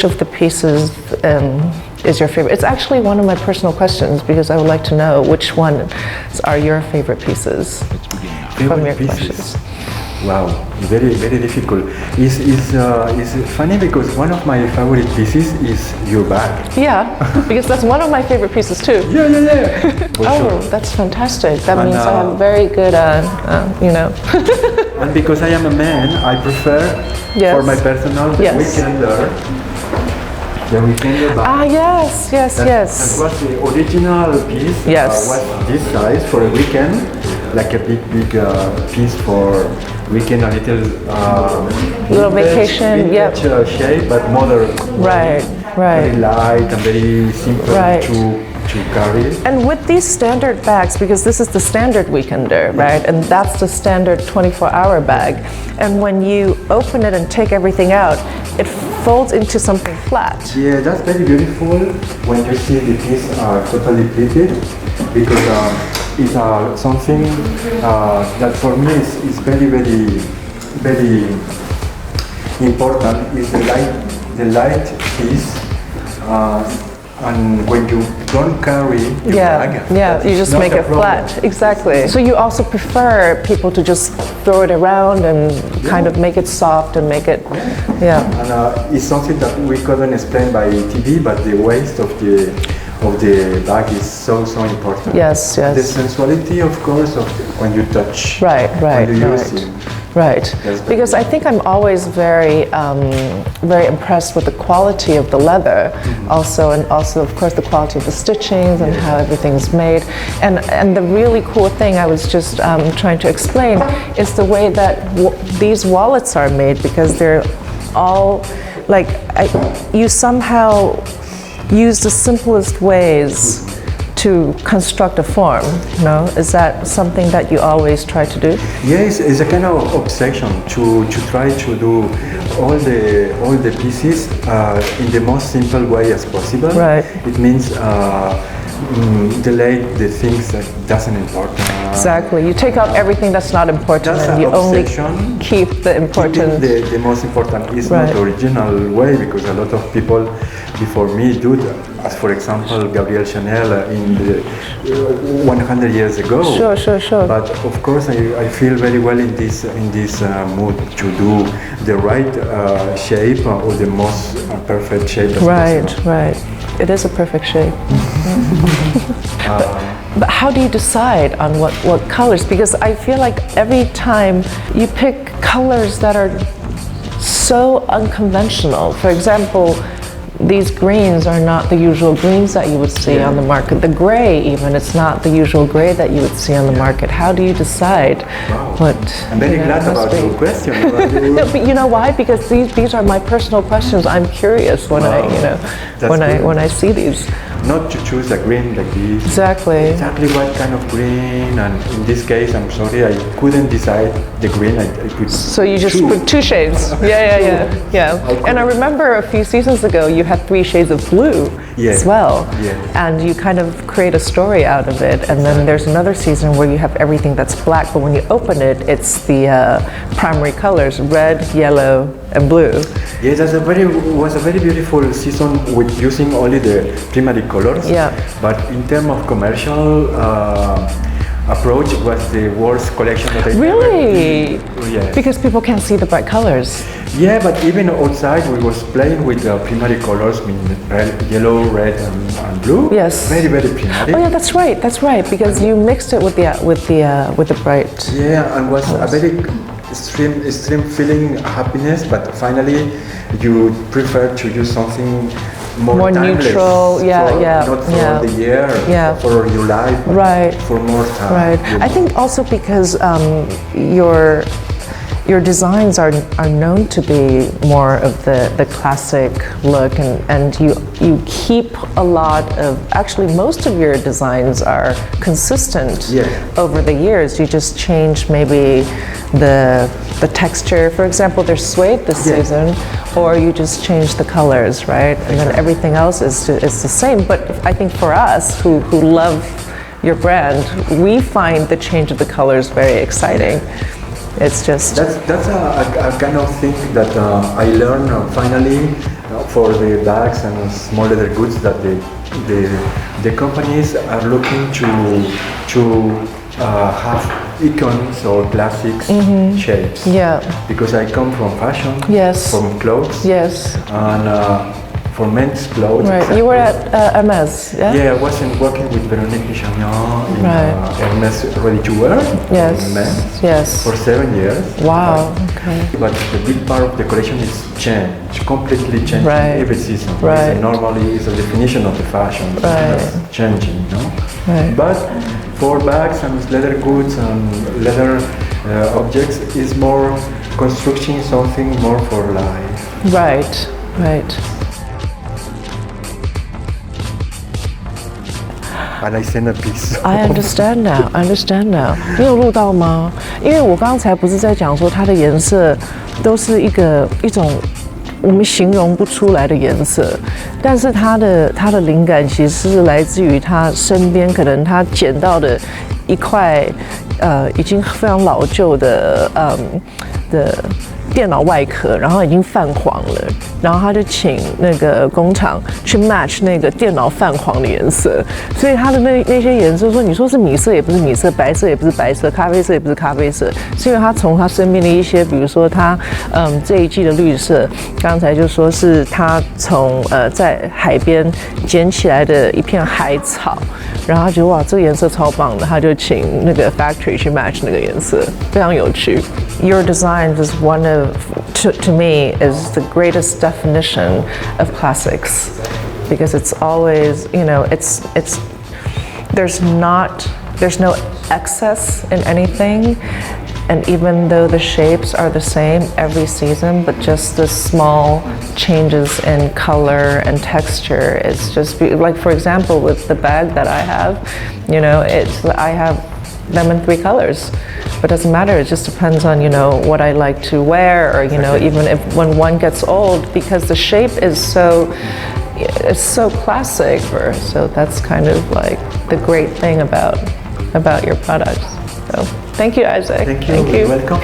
of the pieces is your favorite? It's actually one of my personal questions because I would like to know which ones are your favorite pieces from your collections. Wow, very difficult. It's funny because one of my favorite pieces is your bag. Yeah, because that's one of my favorite pieces too. Yeah. Oh, that's fantastic. That means I have very good, And because I am a man, I prefer for my personal the weekender. The weekender bag. Ah, yes. That was the original piece. Was this size for a weekend, like a big piece for weekend, a little vacation, shape, but modern. Right. Very light and very simple to carry. And with these standard bags, because this is the standard weekender, right? And that's the standard 24-hour bag. And when you open it and take everything out, it folds into something flat. Yeah, that's very beautiful when you see the piece totally pleated, because it's something that for me is very important. Is the light piece, and when you don't carry your bag, you just make it flat. Exactly. So you also prefer people to just throw it around and kind of make it soft and make it, And it's something that we couldn't explain by TV, but the waist of the bag is so important. Yes. The sensuality, of course, of when you touch. Right. When you use it. Right, because I think I'm always very impressed with the quality of the leather, also of course the quality of the stitchings and how everything's made. And the really cool thing I was just trying to explain is the way that these wallets are made, because they're all you somehow use the simplest ways to construct a form, Is that something that you always try to do? Yes, it's a kind of obsession to try to do all the pieces in the most simple way as possible. Right. It means delay the things that doesn't important. Exactly. You take out everything that's not important, and you only keep the important. The most important is not the original way, because a lot of people before me do that. As for example, Gabrielle Chanel in 100 years ago. Sure. But of course, I feel very well in this mood to do the right shape or the most perfect shape as possible. Right. It is a perfect shape. But how do you decide on what colors? Because I feel like every time you pick colors that are so unconventional. For example, these greens are not the usual greens that you would see on the market. The gray, even, it's not the usual gray that you would see on the market. How do you decide what? I'm very glad about your question. No, but you know why? Because these are my personal questions. I'm curious when when I see these. Not to choose a green like this. Exactly what kind of green, and in this case, I'm sorry, I couldn't decide the green. I could. So you just put two shades. Yeah. And I remember a few seasons ago, you had 3 shades of blue as well. Yeah. And you kind of create a story out of it. And then there's another season where you have everything that's black, but when you open it, it's the primary colors: red, yellow, and blue. Yes, was a very beautiful season with using only the primary colors. Yeah. But in terms of commercial approach, it was the worst collection that I Really? Yes. Because people can't see the bright colors. Yeah, but even outside, we was playing with the primary colors, yellow, red, and blue. Yes. Very primary. Oh yeah, that's right. Because you mixed it with the bright. Yeah, and was a very extreme feeling happiness, but finally you prefer to use something more neutral, not for the year, for your life, but for more time. Right. I think also because your designs are known to be more of the classic look, and you keep a lot of, actually most of your designs are consistent over the years. You just change maybe the texture. For example, there's suede this season, or you just change the colors, right? And then everything else is the same. But I think for us who love your brand, we find the change of the colors very exciting. It's just that's a kind of thing that I learned finally for the bags and small leather goods that the companies are looking to have icons or classics shapes. Yeah. Because I come from fashion, Yes. from clothes, Yes. and for men's clothes. Right. Exactly. You were at Hermes, yeah? Yeah, I was working with Veronique Michagnon in Right. Hermes Ready to Wear. Yes. In men's Yes. for 7 years. Wow. Okay. But the big part of the collection is change, completely changing Right. every season. Right. It's normally it's a definition of the fashion. Right. It's changing, no? Right. But for bags and leather goods and leather objects, is more constructing something more for life. Right. Right. And I send a piece. I understand now. I understand now. 你有录到吗？因为我刚才不是在讲说它的颜色都是一种我们形容不出来的颜色，但是它的灵感其实是来自于他身边可能他捡到的一块已经非常老旧的电脑外壳，然后已经泛黄了，然后他就请那个工厂去 match 那个电脑泛黄的颜色，所以他的那些颜色说，你说是米色也不是米色，白色也不是白色，咖啡色也不是咖啡色，是因为他从他身边的一些，比如说他这一季的绿色，刚才就说是他从在海边捡起来的一片海草，然后他觉得哇这个颜色超棒的，他就请那个 factory 去 match 那个颜色，非常有趣。Your design is one of, to me, is the greatest definition of classics, because it's always, there's no excess in anything, and even though the shapes are the same every season, but just the small changes in color and texture, it's just like, for example, with the bag that I have, I have them in 3 colors. But it doesn't matter, it just depends on, what I like to wear, or, even if when one gets old, because the shape is it's so classic, so that's kind of like the great thing about your products. So thank you, Isaac. Thank you. Welcome.